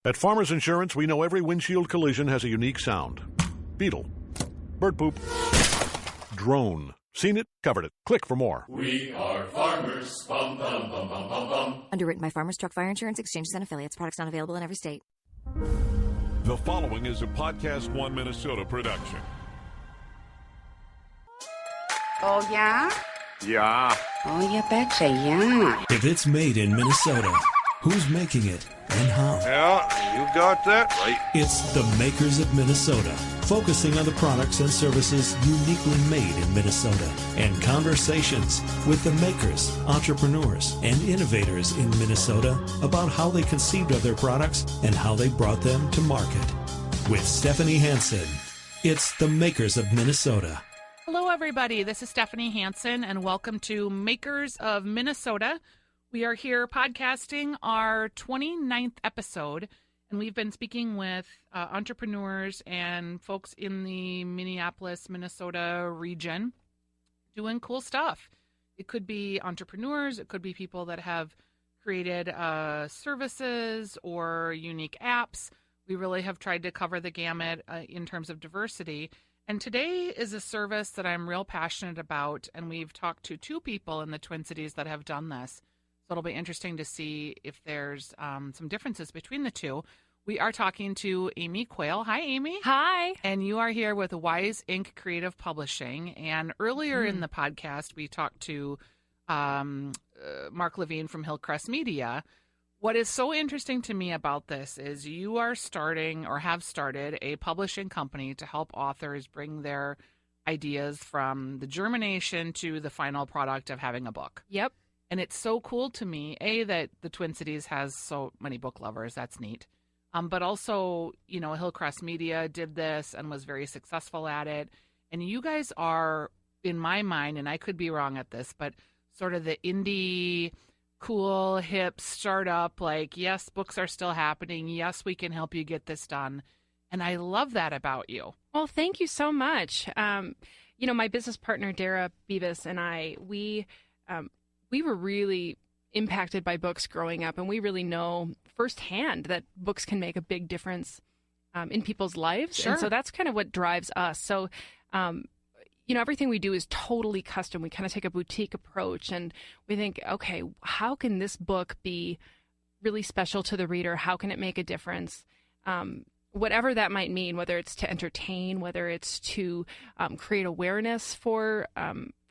At Farmers Insurance, we know every windshield collision has a unique sound. Beetle. Bird poop. Drone. Seen it, covered it. Click for more. We are farmers. Bum, bum, bum, bum, bum, bum. Underwritten by Farmers Truck Fire Insurance Exchanges and Affiliates. Products not available in every state. The following is a Podcast One Minnesota production. Oh, yeah? Yeah. Oh, you betcha, yeah. If it's made in Minnesota, who's making it and how? Yeah, you got that right. It's the Makers of Minnesota, focusing on the products and services uniquely made in Minnesota, and conversations with the makers, entrepreneurs, and innovators in Minnesota about how they conceived of their products and how they brought them to market. With Stephanie Hansen, it's the Makers of Minnesota. Hello, everybody. This is Stephanie Hansen, and welcome to Makers of Minnesota. We are here podcasting our 29th episode, and we've been speaking with entrepreneurs and folks in the Minneapolis, Minnesota region doing cool stuff. It could be entrepreneurs. It could be people that have created services or unique apps. We really have tried to cover the gamut in terms of diversity. And today is a service that I'm real passionate about, and we've talked to two people in the Twin Cities that have done this. So it'll be interesting to see if there's some differences between the two. We are talking to Amy Quale. Hi, Amy. Hi. And you are here with Wise Ink Creative Publishing. And earlier in the podcast, we talked to Mark Levine from Hillcrest Media. What is so interesting to me about this is you are starting or have started a publishing company to help authors bring their ideas from the germination to the final product of having a book. Yep. And it's so cool to me, A, that the Twin Cities has so many book lovers. That's neat. But also, you know, Hillcrest Media did this and was very successful at it. And you guys are, in my mind, and I could be wrong at this, but sort of the indie, cool, hip startup, like, yes, books are still happening. Yes, we can help you get this done. And I love that about you. Well, thank you so much. You know, my business partner, Dara Beavis, and I, we were really impacted by books growing up, and we really know firsthand that books can make a big difference in people's lives. Sure. And so that's kind of what drives us. So, you know, everything we do is totally custom. We kind of take a boutique approach, and we think, okay, how can this book be really special to the reader? How can it make a difference? Whatever that might mean, whether it's to entertain, whether it's to create awareness for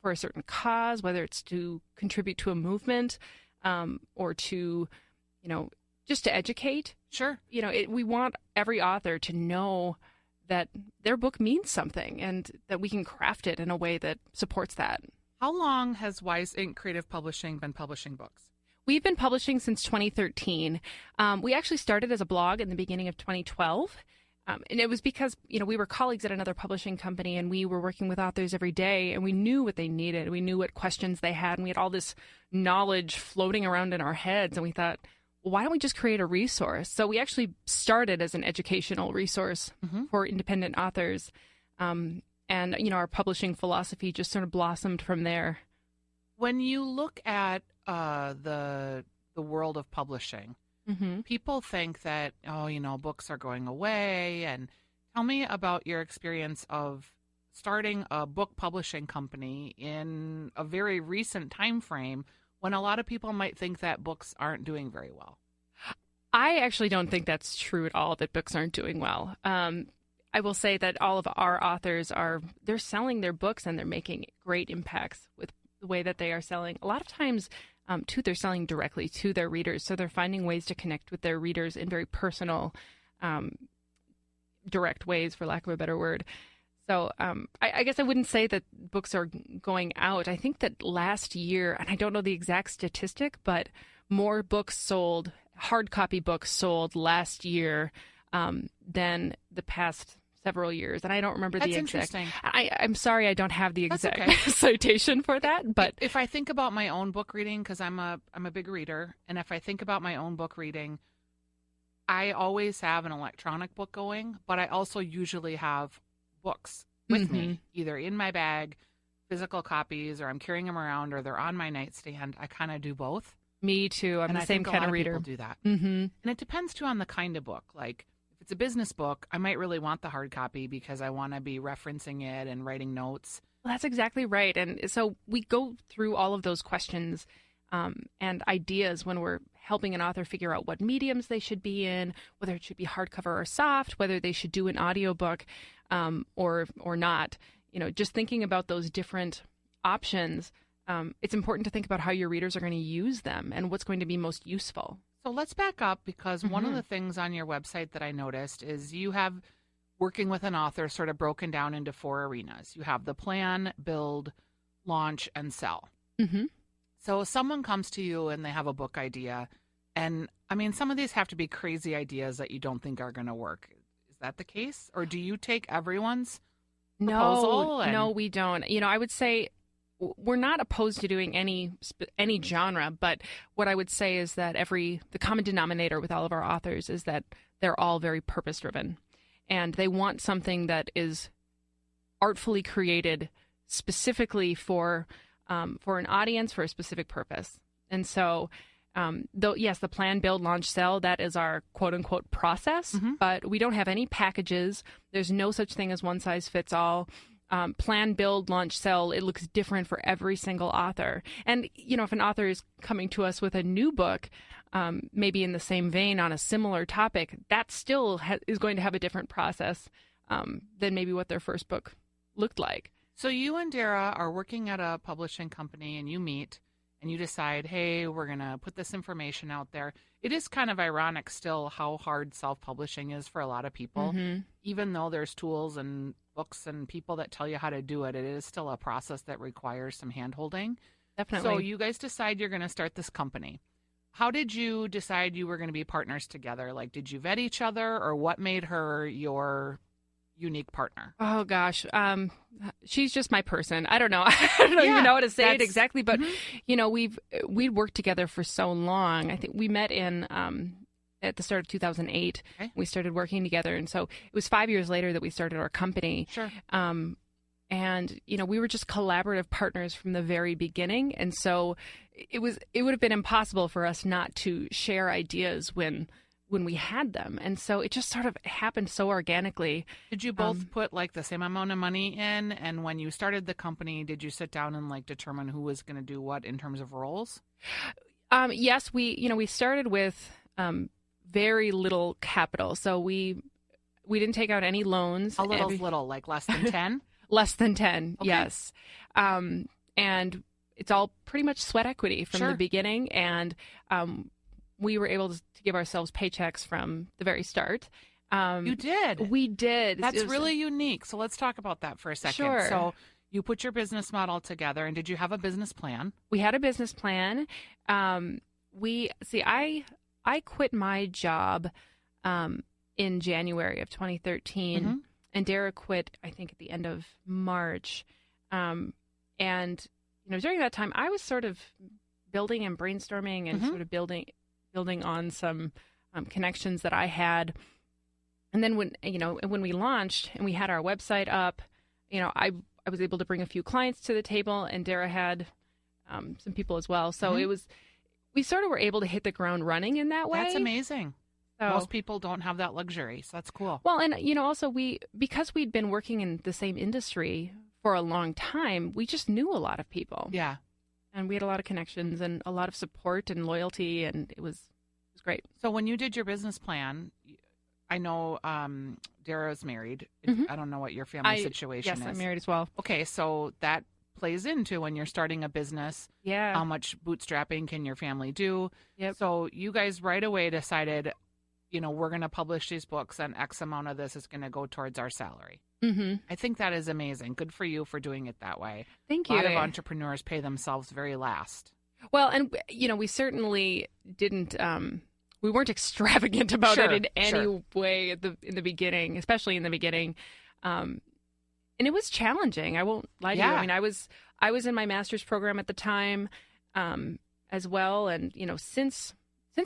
a certain cause, whether it's to contribute to a movement, or to, you know, just to educate. Sure. You know, we want every author to know that their book means something and that we can craft it in a way that supports that. How long has Wise Ink Creative Publishing been publishing books? We've been publishing since 2013. We actually started as a blog in the beginning of 2012. And it was because, you know, we were colleagues at another publishing company, and we were working with authors every day, and we knew what they needed. We knew what questions they had, and we had all this knowledge floating around in our heads. And we thought, well, why don't we just create a resource? So we actually started as an educational resource for independent authors. And, you know, our publishing philosophy just sort of blossomed from there. When you look at the world of publishing, people think that, oh, you know, books are going away. And tell me about your experience of starting a book publishing company in a very recent time frame when a lot of people might think that books aren't doing very well. I actually don't think that's true at all, that books aren't doing well. I will say that all of our authors they're selling their books, and they're making great impacts with the way that they are selling. A lot of times, too, they're selling directly to their readers. So they're finding ways to connect with their readers in very personal, direct ways, for lack of a better word. So I guess I wouldn't say that books are going out. I think that last year, and I don't know the exact statistic, but more books sold, hard copy books sold last year than the past several years. And I don't remember the exact. That's interesting. I'm sorry, I don't have the exact citation for that. But if I think about my own book reading, because I'm a big reader, and if I think about my own book reading, I always have an electronic book going, but I also usually have books with me, either in my bag, physical copies, or I'm carrying them around, or they're on my nightstand. I kind of do both. Me too. I'm and the I same think a kind lot of reader. People do that. Mm-hmm. And it depends, too, on the kind of book. Like, if it's a business book, I might really want the hard copy because I want to be referencing it and writing notes. Well, that's exactly right. And so we go through all of those questions and ideas when we're helping an author figure out what mediums they should be in, whether it should be hardcover or soft, whether they should do an audiobook or not. Just thinking about those different options, it's important to think about how your readers are going to use them and what's going to be most useful. So let's back up, because one of the things on your website that I noticed is you have working with an author sort of broken down into 4 arenas. You have the plan, build, launch, and sell. Mm-hmm. So someone comes to you and they have a book idea, and I mean, some of these have to be crazy ideas that you don't think are going to work. Is that the case? Or do you take everyone's proposal? No, we don't. I would say we're not opposed to doing any genre, but what I would say is that the common denominator with all of our authors is that they're all very purpose driven, and they want something that is artfully created specifically for an audience for a specific purpose. And so, though, yes, the plan, build, launch, sell, that is our quote unquote process, but we don't have any packages. There's no such thing as one size fits all. Plan, build, launch, sell, it looks different for every single author. And, if an author is coming to us with a new book, maybe in the same vein on a similar topic, that still is going to have a different process than maybe what their first book looked like. So you and Dara are working at a publishing company, and you meet and you decide, hey, we're going to put this information out there. It is kind of ironic still how hard self-publishing is for a lot of people. Even though there's tools and books and people that tell you how to do it, it is still a process that requires some hand-holding. Definitely. So you guys decide you're going to start this company. How did you decide you were going to be partners together? Like, did you vet each other, or what made her your unique partner? Oh gosh, she's just my person. I don't know. I don't even know how to say it exactly, but we'd worked together for so long. I think we met in at the start of 2008. Okay. We started working together, and so it was 5 years later that we started our company. Sure. And we were just collaborative partners from the very beginning, and so it would have been impossible for us not to share ideas when we had them. And so it just sort of happened so organically. Did you both put like the same amount of money in? And when you started the company, did you sit down and like determine who was going to do what in terms of roles? Yes, we started with very little capital. So we didn't take out any loans. How little, like less than 10? Less than 10, okay. Yes. And it's all pretty much sweat equity from the beginning. And we were able to give ourselves paychecks from the very start. You did? We did. That's really unique. So let's talk about that for a second. Sure. So you put your business model together, and did you have a business plan? We had a business plan. I quit my job in January of 2013, and Dara quit, I think, at the end of March. And during that time, I was sort of building and brainstorming and sort of building on some connections that I had. And then when we launched and we had our website up, I was able to bring a few clients to the table, and Dara had some people as well. So we sort of were able to hit the ground running in that way. That's amazing. So, most people don't have that luxury, so that's cool. Well, and also because we'd been working in the same industry for a long time, we just knew a lot of people. Yeah. And we had a lot of connections and a lot of support and loyalty, and it was great. So when you did your business plan, I know Dara's married. I don't know what your family situation is. Yes, I'm married as well. Okay, so that plays into when you're starting a business. Yeah. How much bootstrapping can your family do? Yep. So you guys right away decided, we're going to publish these books, and X amount of this is going to go towards our salary. I think that is amazing. Good for you for doing it that way. Thank you. A lot of entrepreneurs pay themselves very last. Well, and we certainly didn't. We weren't extravagant about it in any way in the beginning, especially in the beginning. And it was challenging. I won't lie to you. I mean, I was in my master's program at the time, as well, and since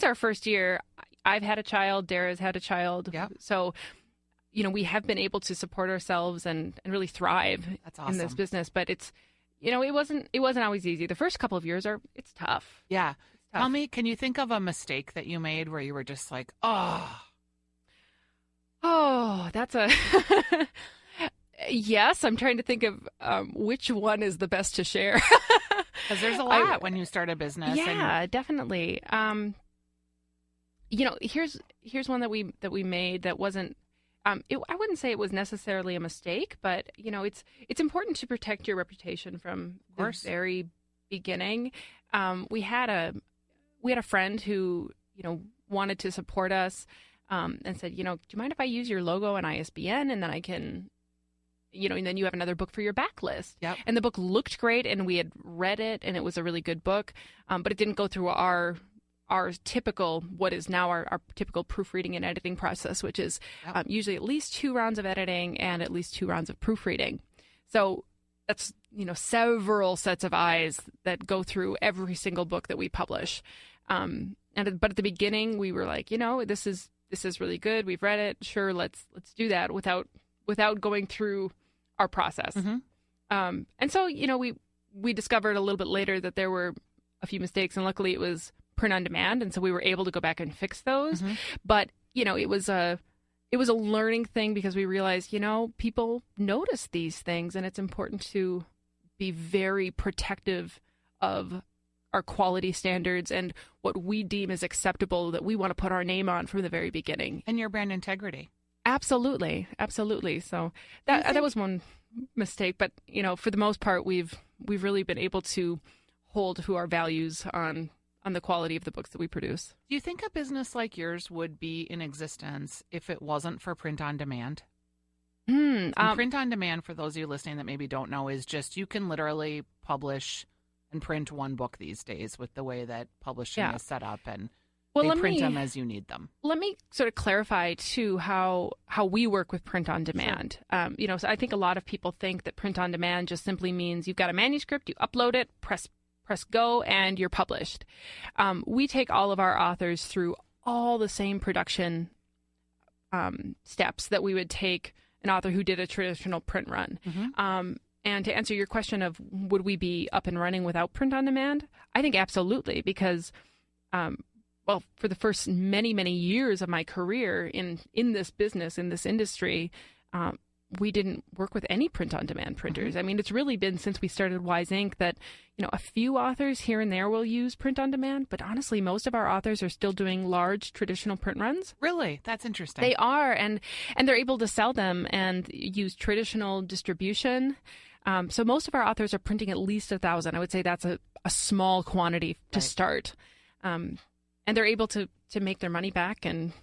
our first year, I've had a child. Dara's had a child. Yeah. So, we have been able to support ourselves and really thrive in this business. But it's, it wasn't always easy. The first couple of years it's tough. Yeah. tough. Tell me, can you think of a mistake that you made where you were just like, Oh, that's a yes. I'm trying to think of which one is the best to share. because there's a lot when you start a business. Yeah, definitely. Here's one that we made that wasn't. I wouldn't say it was necessarily a mistake, but it's important to protect your reputation from the very beginning. We had a friend who wanted to support us. And said, do you mind if I use your logo and ISBN, and then I can, and then you have another book for your backlist. Yep. And the book looked great, and we had read it, and it was a really good book, but it didn't go through our typical, what is now our typical proofreading and editing process, which is usually at least 2 rounds of editing and at least 2 rounds of proofreading. So that's, several sets of eyes that go through every single book that we publish. But at the beginning, we were like, this is really good. We've read it. Sure, let's do that without going through our process. Mm-hmm. And so, we discovered a little bit later that there were a few mistakes, and luckily it was print on demand, and so we were able to go back and fix those. Mm-hmm. But it was a learning thing, because we realized, people notice these things, and it's important to be very protective of our quality standards and what we deem as acceptable, that we want to put our name on from the very beginning. And your brand integrity. Absolutely. So that was one mistake, but for the most part, we've really been able to hold to our values on the quality of the books that we produce. Do you think a business like yours would be in existence if it wasn't for print on demand? Print on demand, for those of you listening that maybe don't know, is just you can literally publish and print one book these days with the way that publishing is set up, and they print them as you need them. Let me sort of clarify too how we work with print on demand. Sure. So I think a lot of people think that print on demand just simply means you've got a manuscript, you upload it, press go, and you're published. We take all of our authors through all the same production steps that we would take an author who did a traditional print run. Mm-hmm. And to answer your question of would we be up and running without print on demand, I think absolutely, because, for the first many, many years of my career in this business, in this industry, we didn't work with any print on demand printers. Mm-hmm. I mean, it's really been since we started Wise Ink that, a few authors here and there will use print on demand, but honestly, most of our authors are still doing large traditional print runs. Really? That's interesting. They are, and they're able to sell them and use traditional distribution. So most of our authors are printing at least 1,000. I would say that's a small quantity to start. And they're able to make their money back and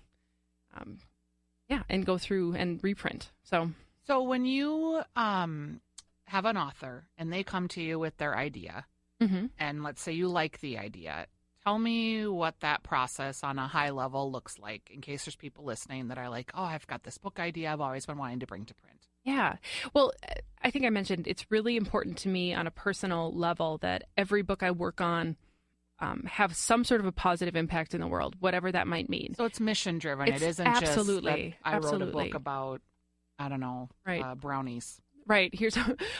go through and reprint. So when you have an author and they come to you with their idea, mm-hmm. and let's say you like the idea, tell me what that process on a high level looks like, in case there's people listening that are like, oh, I've got this book idea I've always been wanting to bring to print. Yeah. Well, I think I mentioned it's really important to me on a personal level that every book I work on have some sort of a positive impact in the world, whatever that might mean. So it's mission driven. It isn't absolutely, just that I wrote a book about, I don't know, brownies. Right.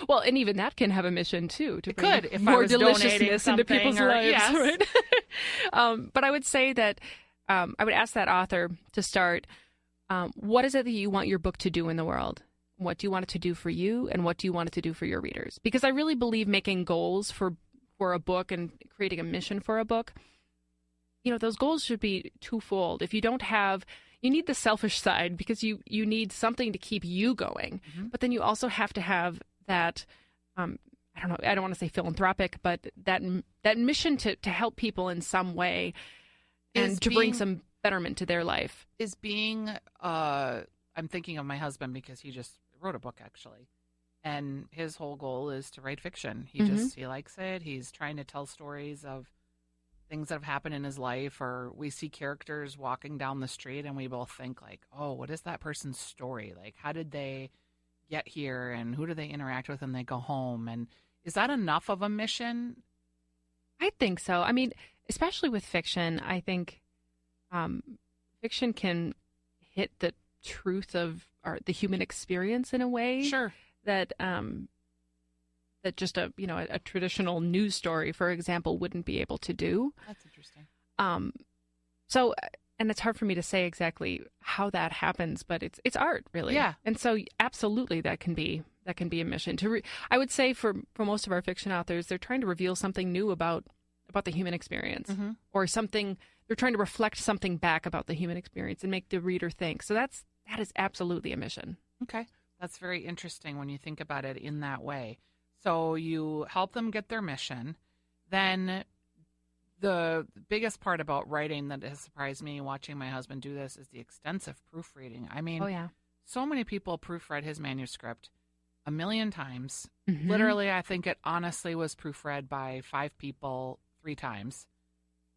Well, and even that can have a mission too, to bring if more I was deliciousness into people's lives. Yes. Right? But I would say that I would ask that author to start, what is it that you want your book to do in the world? What do you want it to do for you, and what do you want it to do for your readers? Because I really believe making goals for a book and creating a mission for a book, those goals should be twofold. If you don't have, you need the selfish side, because you need something to keep you going. Mm-hmm. But then you also have to have that, I don't want to say philanthropic, but that mission to help people in some way and to bring some betterment to their life. Is being, I'm thinking of my husband because he just wrote a book actually. And his whole goal is to write fiction. He he likes it. He's trying to tell stories of things that have happened in his life, or we see characters walking down the street and we both think like, oh, what is that person's story? Like, how did they get here, and who do they interact with when they go home? And is that enough of a mission? I think so. I mean, especially with fiction, I think fiction can hit the truth of the human experience in a way. Sure. That that just a traditional news story, for example, wouldn't be able to do. That's interesting. So, and it's hard for me to say exactly how that happens, but it's art, really. Yeah. And so, absolutely, that can be a mission. I would say for most of our fiction authors, they're trying to reveal something new about the human experience, or something. They're trying to reflect something back about the human experience and make the reader think. So that is absolutely a mission. Okay. That's very interesting when you think about it in that way. So you help them get their mission. Then the biggest part about writing that has surprised me watching my husband do this is the extensive proofreading. I mean, so many people proofread his manuscript a million times. Literally, I think it honestly was proofread by 5 people 3 times.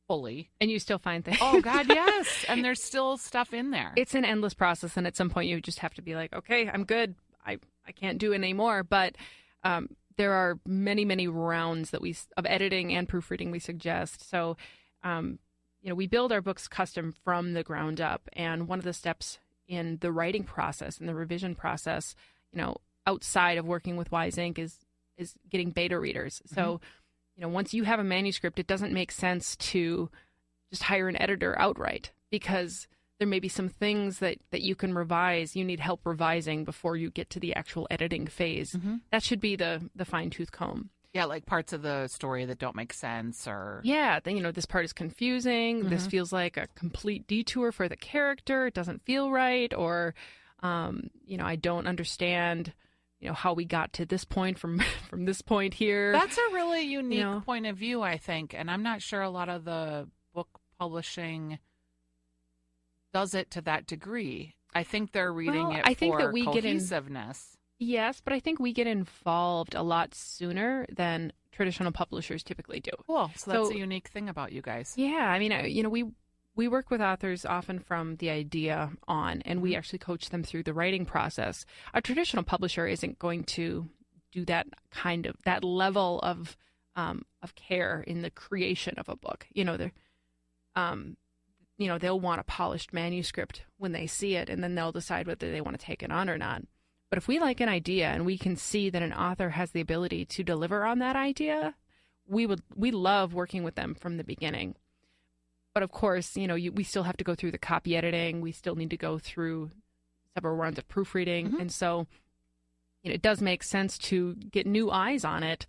Fully. And you still find things. Oh, God, yes. And there's still stuff in there. It's an endless process, and at some point you just have to be like, okay, I'm good. I can't do it anymore. But there are many, many rounds of editing and proofreading we suggest. So, we build our books custom from the ground up. And one of the steps in the writing process and the revision process, outside of working with Wise Ink is getting beta readers. So, once you have a manuscript, it doesn't make sense to just hire an editor outright, because there may be some things that you can revise. You need help revising before you get to the actual editing phase. That should be the fine-tooth comb. Yeah, like parts of the story that don't make sense, or... Yeah, this part is confusing. This feels like a complete detour for the character. It doesn't feel right. Or, I don't understand... how we got to this point from this point here. That's a really unique point of view, I think. And I'm not sure a lot of the book publishing does it to that degree. I think they're reading it for cohesiveness. Yes, but I think we get involved a lot sooner than traditional publishers typically do. Cool. So that's a unique thing about you guys. Yeah. I mean, we work with authors often from the idea on, and we actually coach them through the writing process. A traditional publisher isn't going to do that level of care in the creation of a book. They'll want a polished manuscript when they see it, and then they'll decide whether they want to take it on or not. But if we like an idea and we can see that an author has the ability to deliver on that idea, we love working with them from the beginning. But of course, we still have to go through the copy editing. We still need to go through several rounds of proofreading. And so it does make sense to get new eyes on it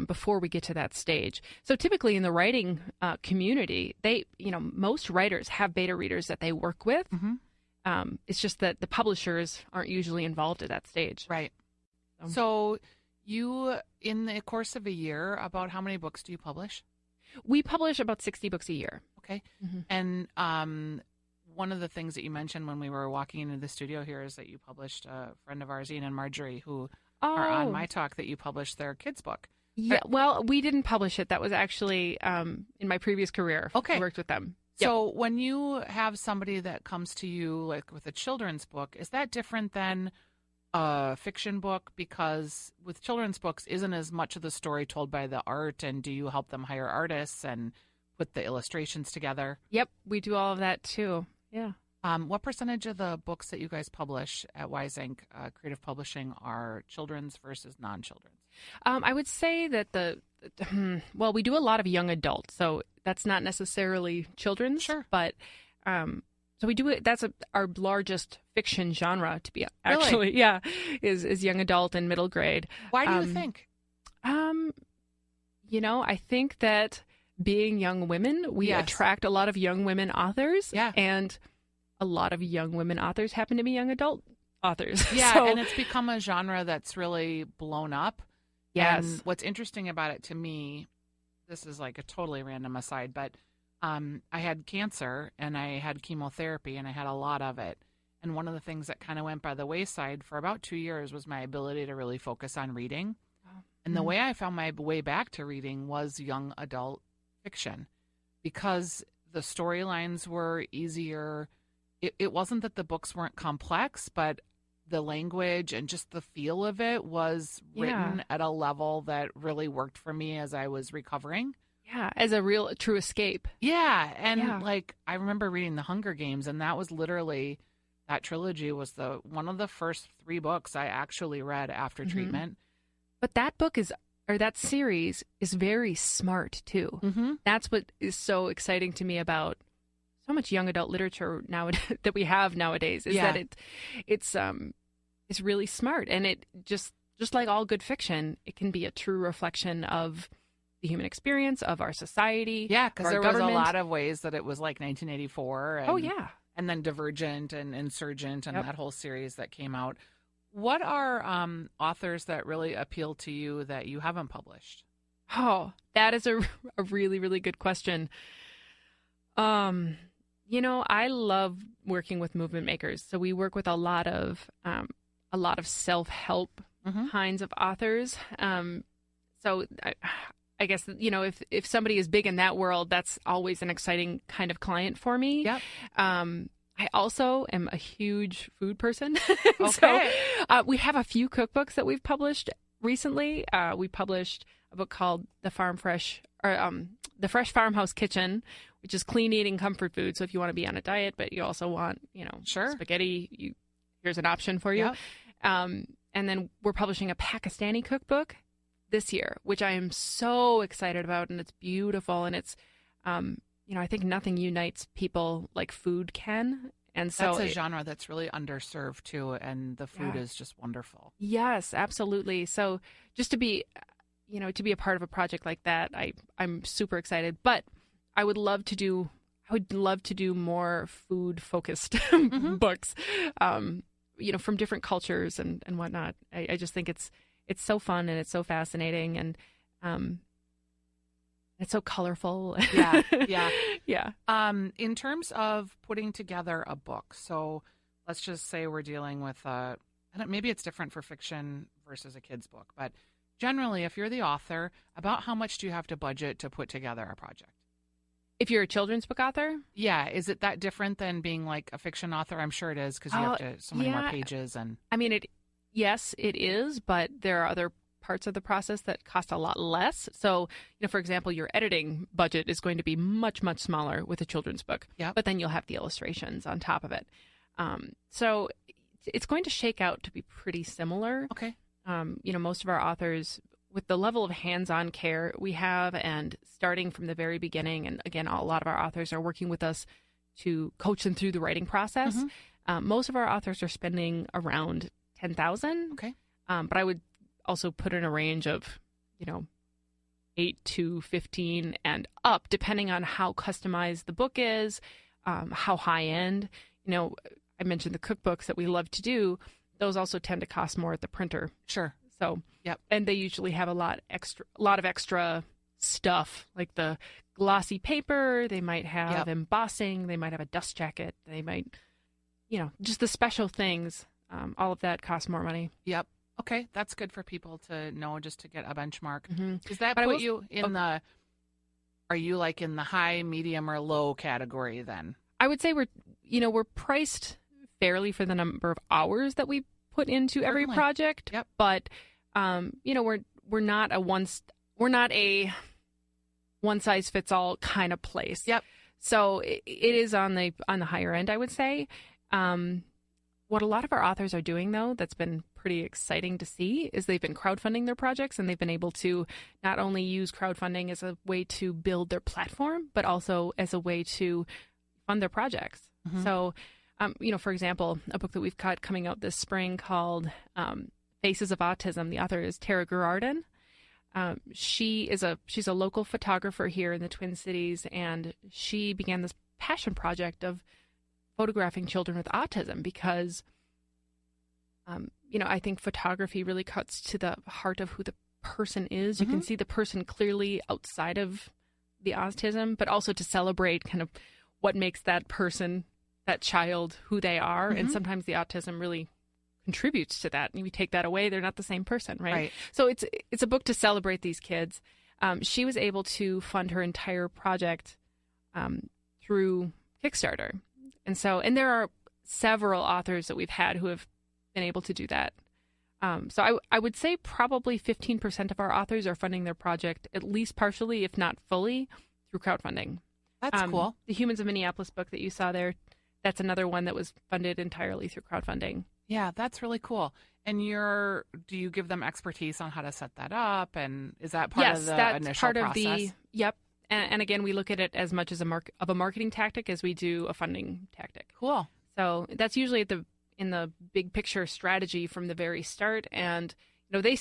before we get to that stage. So typically in the writing community, most writers have beta readers that they work with. It's just that the publishers aren't usually involved at that stage. Right. So you, in the course of a year, about how many books do you publish? We publish about 60 books a year. Okay. And one of the things that you mentioned when we were walking into the studio here is that you published a friend of ours, Ian and Marjorie, who are on my talk, that you published their kids' book. Yeah, well, we didn't publish it. That was actually in my previous career. Okay. I worked with them. So when you have somebody that comes to you like with a children's book, is that different than a fiction book? Because with children's books, isn't as much of the story told by the art, and do you help them hire artists and put the illustrations together? Yep, we do all of that too. Yeah. What percentage of the books that you guys publish at Wise Ink Creative Publishing are children's versus non-children's? I would say that we do a lot of young adult, so that's not necessarily children's. Sure. But so we do it. That's our largest fiction genre to be actually. Really? Yeah, is young adult and middle grade. Why do you think? I think that being young women, we attract a lot of young women authors. Yeah. And a lot of young women authors happen to be young adult authors. Yeah, and it's become a genre that's really blown up. Yes. And what's interesting about it to me, this is like a totally random aside, but I had cancer and I had chemotherapy and I had a lot of it. And one of the things that kind of went by the wayside for about 2 years was my ability to really focus on reading. And the way I found my way back to reading was young adult fiction, because the storylines were easier. It wasn't that the books weren't complex, but the language and just the feel of it was written at a level that really worked for me as I was recovering. Yeah, as a real true escape. Yeah, and like I remember reading The Hunger Games, and that was literally, that trilogy was one of the first 3 books I actually read after treatment. But that book is that series is very smart too. Mm-hmm. That's what is so exciting to me about so much young adult literature now that we have nowadays is that it's really smart, and it just like all good fiction, it can be a true reflection of the human experience, of our society. Yeah, because there government. was a lot of ways that it was like 1984. And, oh yeah, and then Divergent and Insurgent and Yep. that whole series that came out. What are authors that really appeal to you that you haven't published? Oh, that is a really, really good question. I love working with movement makers. So we work with a lot of self-help kinds of authors. So I guess, if somebody is big in that world, that's always an exciting kind of client for me. Yep. I also am a huge food person. Okay. So we have a few cookbooks that we've published recently. We published a book called The Fresh Farmhouse Kitchen, which is clean eating comfort food. So if you want to be on a diet, but you also want, Sure. spaghetti, here's an option for you. Yep. And then we're publishing a Pakistani cookbook this year, which I am so excited about, and it's beautiful, and it's, I think nothing unites people like food can. And so that's a genre that's really underserved too, and the food is just wonderful. Yes, absolutely. So just to be a part of a project like that, I'm super excited. But I would love to do more food focused books, from different cultures and whatnot. I just think it's so fun, and it's so fascinating, and it's so colorful. Yeah, yeah. Yeah. In terms of putting together a book, so let's just say we're dealing with maybe it's different for fiction versus a kid's book, but generally, if you're the author, about how much do you have to budget to put together a project? If you're a children's book author? Yeah. Is it that different than being like a fiction author? I'm sure it is, because you have so many more pages. And I mean, yes, it is, but there are other parts of the process that cost a lot less. So, for example, your editing budget is going to be much, much smaller with a children's book. Yep. But then you'll have the illustrations on top of it. So it's going to shake out to be pretty similar. Okay. Most of our authors, with the level of hands-on care we have, and starting from the very beginning, and again, a lot of our authors are working with us to coach them through the writing process. Most of our authors are spending around $10,000. Okay. But I would also put in a range of, 8 to 15 and up, depending on how customized the book is, how high end. I mentioned the cookbooks that we love to do. Those also tend to cost more at the printer. Sure. So, yep. And they usually have a lot of extra stuff, like the glossy paper. They might have embossing. They might have a dust jacket. They might, just the special things. All of that costs more money. Yep. Okay, that's good for people to know, just to get a benchmark. Does that But put you in are you like in the high, medium, or low category then? I would say we're priced fairly for the number of hours that we put into every Certainly. project. Yep. But we're not a one size fits all kind of place. Yep. So it is on the higher end, I would say. What a lot of our authors are doing, though, that's been pretty exciting to see, is they've been crowdfunding their projects, and they've been able to not only use crowdfunding as a way to build their platform, but also as a way to fund their projects. So, for example, a book that we've got coming out this spring called Faces of Autism. The author is Tara Gerardin. She's a local photographer here in the Twin Cities, and she began this passion project of photographing children with autism because, I think photography really cuts to the heart of who the person is. You can see the person clearly outside of the autism, but also to celebrate kind of what makes that person, that child, who they are. And sometimes the autism really contributes to that. And if you take that away, they're not the same person, right? So it's a book to celebrate these kids. She was able to fund her entire project through Kickstarter. And there are several authors that we've had who have been able to do that. So I would say probably 15% of our authors are funding their project at least partially, if not fully, through crowdfunding. That's cool. The Humans of Minneapolis book that you saw there, that's another one that was funded entirely through crowdfunding. Yeah, that's really cool. And do you give them expertise on how to set that up? And is that part of the that's initial part process? of the, yep. And again, we look at it as much as a marketing tactic as we do a funding tactic. Cool. So that's usually in the big picture strategy from the very start. And they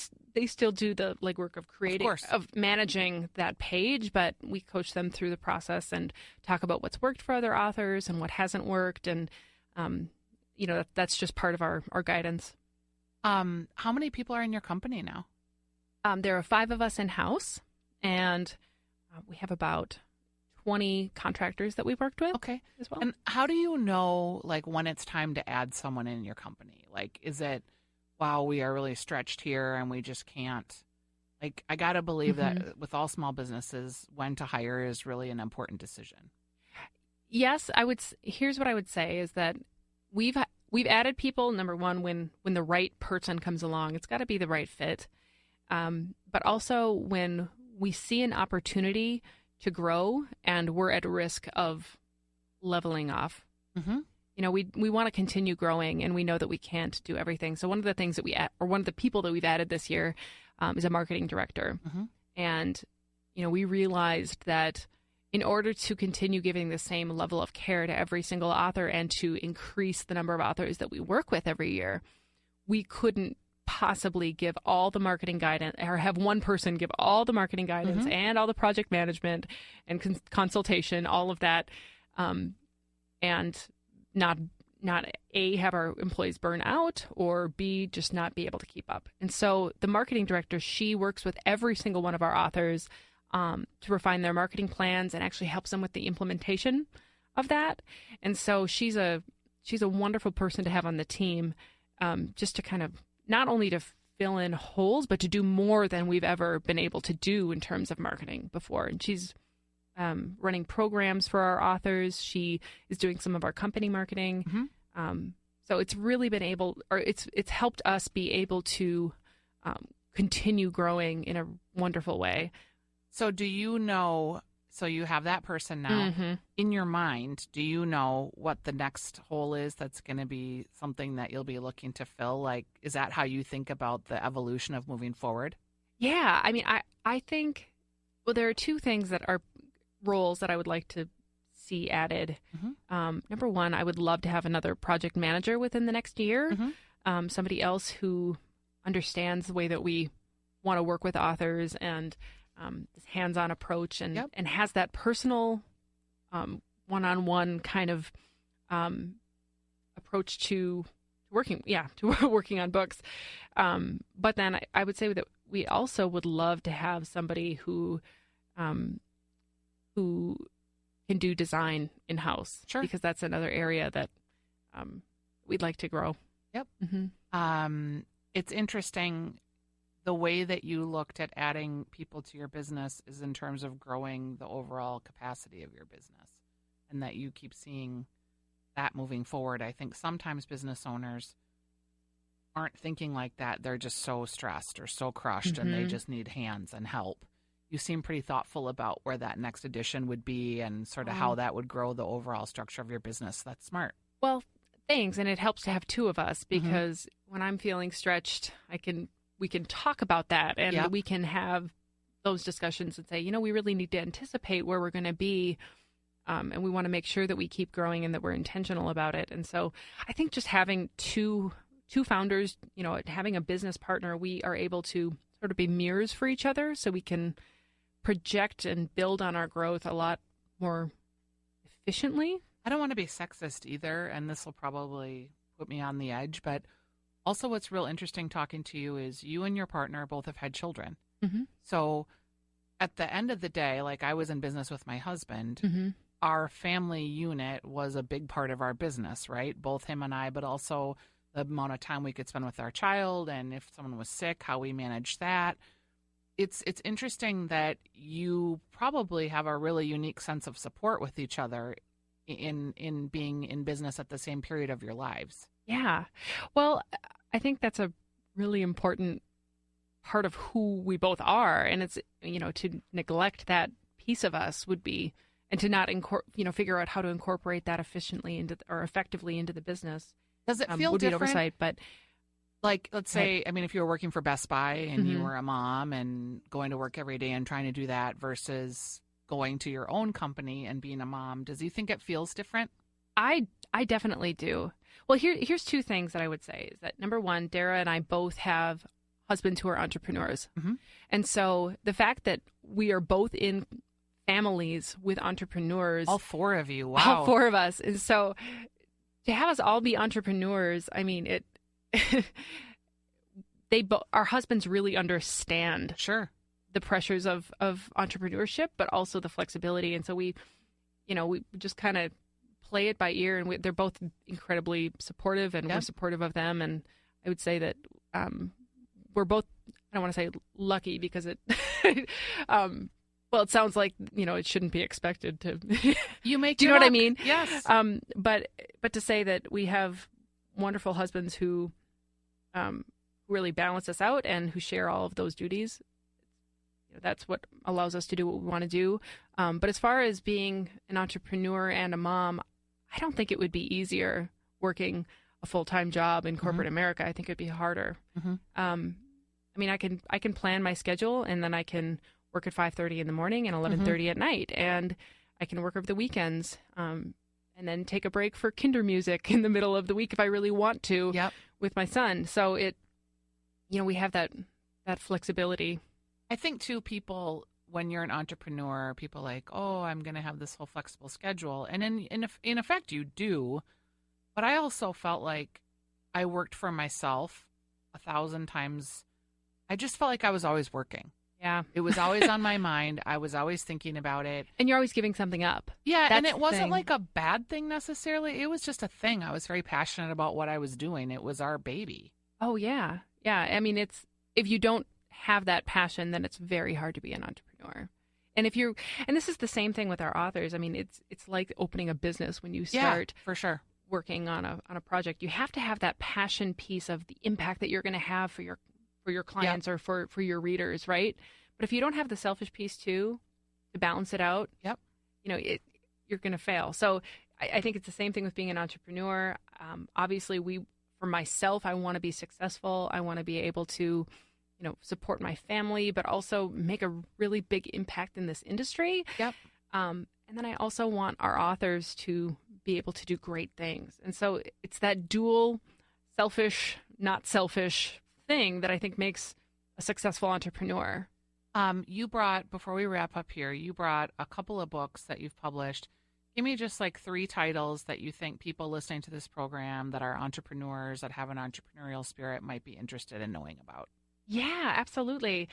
still do the legwork of creating, of managing that page, but we coach them through the process and talk about what's worked for other authors and what hasn't worked. And, that's just part of our guidance. How many people are in your company now? There are 5 of us in-house, and we have about 20 contractors that we've worked with. Okay. As well. And how do you know, when it's time to add someone in your company? Is it, wow, we are really stretched here and we just can't? I got to believe that with all small businesses, when to hire is really an important decision. Yes, here's what I would say is that we've added people, number one, when the right person comes along. It's got to be the right fit. But also when we see an opportunity to grow and we're at risk of leveling off. Mm-hmm. We want to continue growing, and we know that we can't do everything. So one of the things that one of the people that we've added this year is a marketing director. Mm-hmm. And, we realized that in order to continue giving the same level of care to every single author and to increase the number of authors that we work with every year, we couldn't possibly give all the marketing guidance, or have one person give all the marketing guidance and all the project management and consultation, all of that, and not A, have our employees burn out, or B, just not be able to keep up. And so the marketing director, she works with every single one of our authors to refine their marketing plans and actually helps them with the implementation of that. And so she's a wonderful person to have on the team, just to kind of not only to fill in holes, but to do more than we've ever been able to do in terms of marketing before. And she's running programs for our authors. She is doing some of our company marketing. Mm-hmm. So it's really been it's helped us be able to continue growing in a wonderful way. So so you have that person now. Mm-hmm. In your mind, do you know what the next hole is that's going to be something that you'll be looking to fill? Is that how you think about the evolution of moving forward? Yeah. I mean, I think, there are 2 things that are roles that I would like to see added. Mm-hmm. Number one, I would love to have another project manager within the next year. Mm-hmm. Somebody else who understands the way that we want to work with authors and this hands-on approach and has that personal one-on-one kind of approach to working on books. But then I would say that we also would love to have somebody who can do design in-house. Sure. Because that's another area that we'd like to grow. Yep. Mm-hmm. It's interesting. The way that you looked at adding people to your business is in terms of growing the overall capacity of your business, and that you keep seeing that moving forward. I think sometimes business owners aren't thinking like that. They're just so stressed or so crushed, and they just need hands and help. You seem pretty thoughtful about where that next addition would be and sort of how that would grow the overall structure of your business. That's smart. Well, thanks. And it helps to have 2 of us because when I'm feeling stretched, we can talk about that and we can have those discussions and say, we really need to anticipate where we're going to be. And we want to make sure that we keep growing and that we're intentional about it. And so I think just having two founders, having a business partner, we are able to sort of be mirrors for each other so we can project and build on our growth a lot more efficiently. I don't want to be sexist either, and this will probably put me on the edge, but also what's real interesting talking to you is you and your partner both have had children. Mm-hmm. So at the end of the day, I was in business with my husband, our family unit was a big part of our business, right? Both him and I, but also the amount of time we could spend with our child, and if someone was sick, how we managed that. It's interesting that you probably have a really unique sense of support with each other in being in business at the same period of your lives. Yeah. Well, I think that's a really important part of who we both are. And it's, to neglect that piece of us would be and to not figure out how to incorporate that effectively into the business. Does it feel would be an different? oversight, but like, let's say, I mean, if you were working for Best Buy and you were a mom and going to work every day and trying to do that versus going to your own company and being a mom, does you think it feels different? I definitely do. Well, here's two things that I would say is that number one, Dara and I both have husbands who are entrepreneurs. And so the fact that we are both in families with entrepreneurs. All four of you. Wow. All four of us. And so to have us all be entrepreneurs, I mean, our husbands really understand the pressures of entrepreneurship, but also the flexibility. And so we just kind of play it by ear, and they're both incredibly supportive, and we're supportive of them. And I would say that we're both, I don't want to say lucky because it, well, it sounds like, it shouldn't be expected to. You make. Do you know what I mean? Yes. But to say that we have wonderful husbands who really balance us out and who share all of those duties, that's what allows us to do what we want to do. But as far as being an entrepreneur and a mom, I don't think it would be easier working a full-time job in corporate America. I think it'd be harder. I mean, I can plan my schedule, and then I can work at 5:30 in the morning and 11:30 at night, and I can work over the weekends, and then take a break for kinder music in the middle of the week if I really want to with my son. So we have that flexibility. I think too, people, when you're an entrepreneur, people like, oh, I'm going to have this whole flexible schedule. And in effect, you do. But I also felt like I worked for myself 1,000 times. I just felt like I was always working. Yeah. It was always on my mind. I was always thinking about it. And you're always giving something up. Yeah, and it wasn't like a bad thing necessarily. It was just a thing. I was very passionate about what I was doing. It was our baby. Oh, yeah. Yeah. I mean, if you don't have that passion, then it's very hard to be an entrepreneur. And this is the same thing with our authors. I mean, it's like opening a business when you start for sure working on a project. You have to have that passion piece of the impact that you're going to have for your clients or for your readers, right? But if you don't have the selfish piece too to balance it out, you're going to fail. So I think it's the same thing with being an entrepreneur. Obviously, for myself, I want to be successful. I want to be able to support my family, but also make a really big impact in this industry. And then I also want our authors to be able to do great things. And so it's that dual selfish, not selfish thing that I think makes a successful entrepreneur. Before we wrap up here, you brought a couple of books that you've published. Give me just like 3 titles that you think people listening to this program that are entrepreneurs, that have an entrepreneurial spirit, might be interested in knowing about. Yeah, absolutely.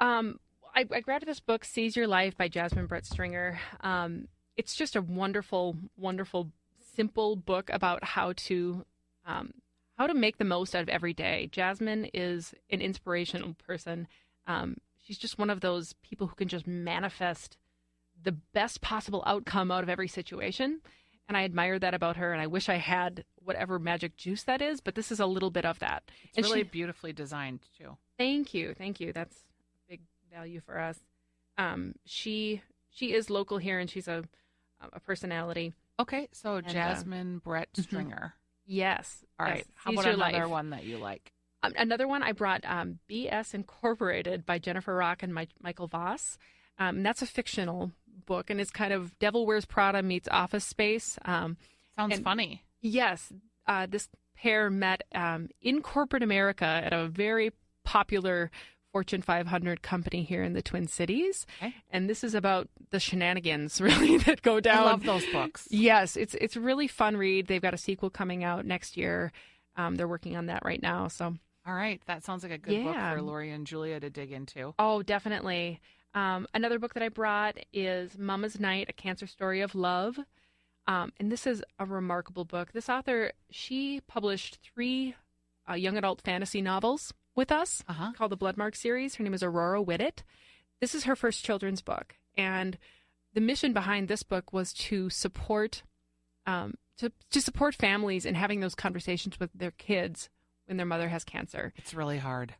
I grabbed this book, Seize Your Life by Jasmine Brett Stringer. It's just a wonderful, wonderful, simple book about how to make the most out of every day. Jasmine is an inspirational person. She's just one of those people who can just manifest the best possible outcome out of every situation. And I admire that about her, and I wish I had whatever magic juice that is, but this is a little bit of that. It's really beautifully designed, too. Thank you. That's a big value for us. She is local here, and she's a personality. Okay, so Jasmine Brett Stringer. Yes. All right. How about another one that you like? Another one I brought, BS Incorporated by Jennifer Rock and Michael Voss. That's a fictional book, and it's kind of Devil Wears Prada meets Office Space. Sounds funny. Yes. This pair met in corporate America at a very popular Fortune 500 company here in the Twin Cities. Okay. And this is about the shenanigans, really, that go down. I love those books. Yes. It's a really fun read. They've got a sequel coming out next year. They're working on that right now. So. All right. That sounds like a good book for Lori and Julia to dig into. Oh, definitely. Another book that I brought is Mama's Night, A Cancer Story of Love. And this is a remarkable book. This author, she published 3 young adult fantasy novels with us called the Bloodmark series. Her name is Aurora Whittet. This is her first children's book. And the mission behind this book was to support to support families in having those conversations with their kids when their mother has cancer. It's really hard.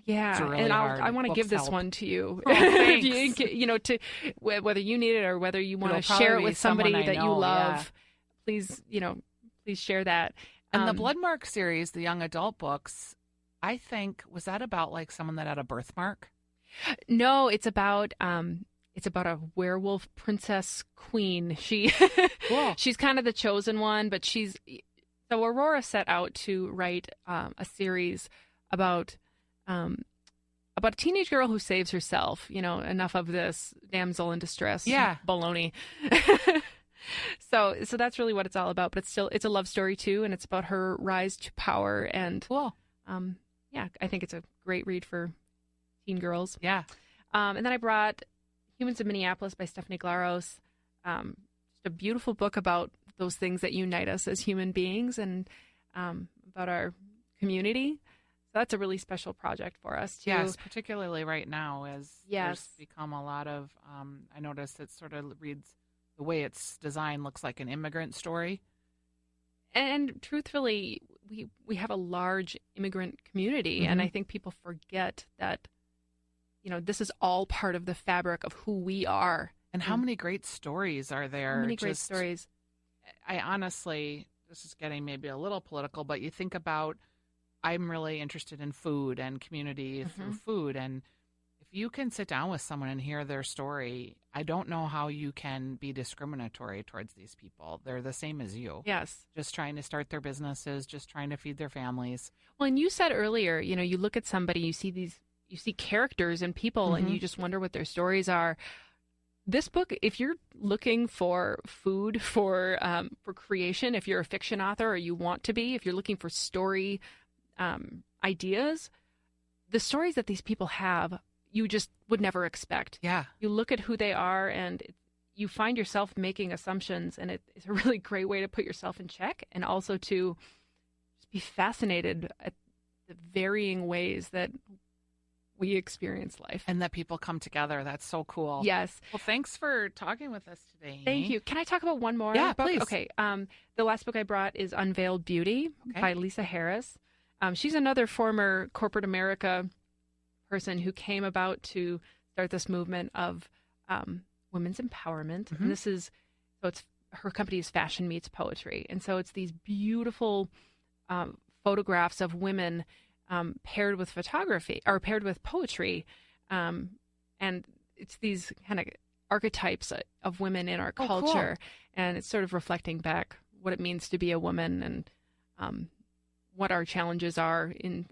Yeah, It's really and hard. I want to Books give this help. one to you. Oh, thanks. To whether you need it or whether you want to It'll share probably it be with somebody someone I that you know, love. Please, please share that. And the Bloodmark series, the young adult books, I think, was that about like someone that had a birthmark? No, it's about a werewolf princess queen. Cool. She's kind of the chosen one, but so Aurora set out to write a series about a teenage girl who saves herself. Enough of this damsel in distress baloney. So that's really what it's all about. But it's a love story too, and it's about her rise to power. And cool. I think it's a great read for teen girls. Yeah. And then I brought Humans of Minneapolis by Stephanie Glaros. Just a beautiful book about those things that unite us as human beings and about our community. So that's a really special project for us, too. Yes, particularly right now as Yes. there's become a lot of, I noticed it sort of reads, the way it's designed looks like an immigrant story. And truthfully, we have a large immigrant community, and I think people forget that, this is all part of the fabric of who we are. And how many great stories are there? How many great stories. I honestly, this is getting maybe a little political, but you think about, I'm really interested in food and community through food. And if you can sit down with someone and hear their story, I don't know how you can be discriminatory towards these people. They're the same as you. Yes. Just trying to start their businesses, just trying to feed their families. Well, and you said earlier, you look at somebody, you see characters and people, and you just wonder what their stories are. This book, if you're looking for food for creation, if you're a fiction author or you want to be, if you're looking for story ideas, the stories that these people have, you just would never expect. Yeah. You look at who they are and you find yourself making assumptions, and it's a really great way to put yourself in check and also to just be fascinated at the varying ways that we experience life. And that people come together. That's so cool. Yes. Well, thanks for talking with us today. Thank you. Can I talk about one more Yeah, book? please. Okay. The last book I brought is Unveiled Beauty by Lisa Harris. She's another former corporate America person who came about to start this movement of women's empowerment. And it's her company is Fashion Meets Poetry. And so it's these beautiful photographs of women paired with photography or paired with poetry. And it's these kind of archetypes of women in our culture. Cool. And it's sort of reflecting back what it means to be a woman and what our challenges are in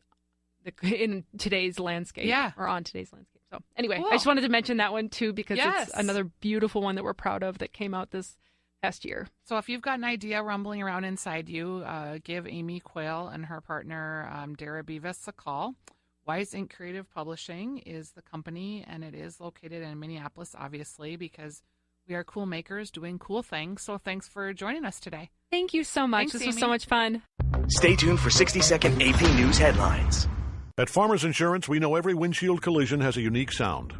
today's landscape or on today's landscape. So anyway, Cool. I just wanted to mention that one too, because Yes. it's another beautiful one that we're proud of that came out this past year. So if you've got an idea rumbling around inside you, give Amy Quale and her partner, Dara Beavis, a call. Wise Ink Creative Publishing is the company, and it is located in Minneapolis, obviously, because we are cool makers doing cool things. So thanks for joining us today. Thank you so much. Thanks, this was Amy. so much fun. Stay tuned for 60-second AP News headlines. At Farmers Insurance, we know every windshield collision has a unique sound.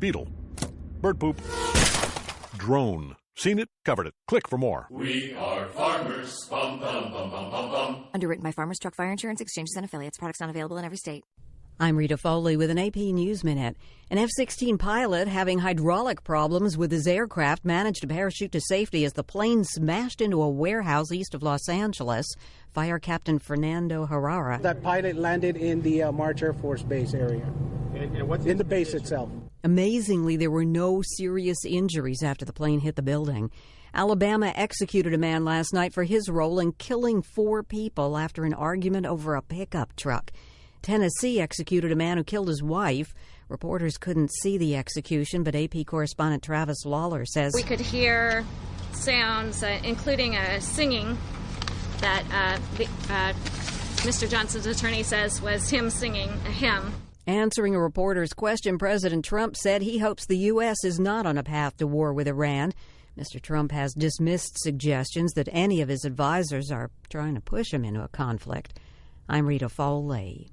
Beetle. Bird poop. Drone. Seen it, covered it. Click for more. We are farmers. Bum, bum, bum, bum, bum, bum. Underwritten by Farmers Truck Fire Insurance Exchanges and Affiliates. Products not available in every state. I'm Rita Foley with an AP News Minute. An F-16 pilot having hydraulic problems with his aircraft managed to parachute to safety as the plane smashed into a warehouse east of Los Angeles. Fire Captain Fernando Herrera. That pilot landed in the March Air Force Base area, in the base itself. Amazingly, there were no serious injuries after the plane hit the building. Alabama executed a man last night for his role in killing 4 people after an argument over a pickup truck. Tennessee executed a man who killed his wife. Reporters couldn't see the execution, but AP correspondent Travis Lawler says we could hear sounds, including singing, that Mr. Johnson's attorney says was him singing a hymn. Answering a reporter's question, President Trump said he hopes the U.S. is not on a path to war with Iran. Mr. Trump has dismissed suggestions that any of his advisors are trying to push him into a conflict. I'm Rita Foley.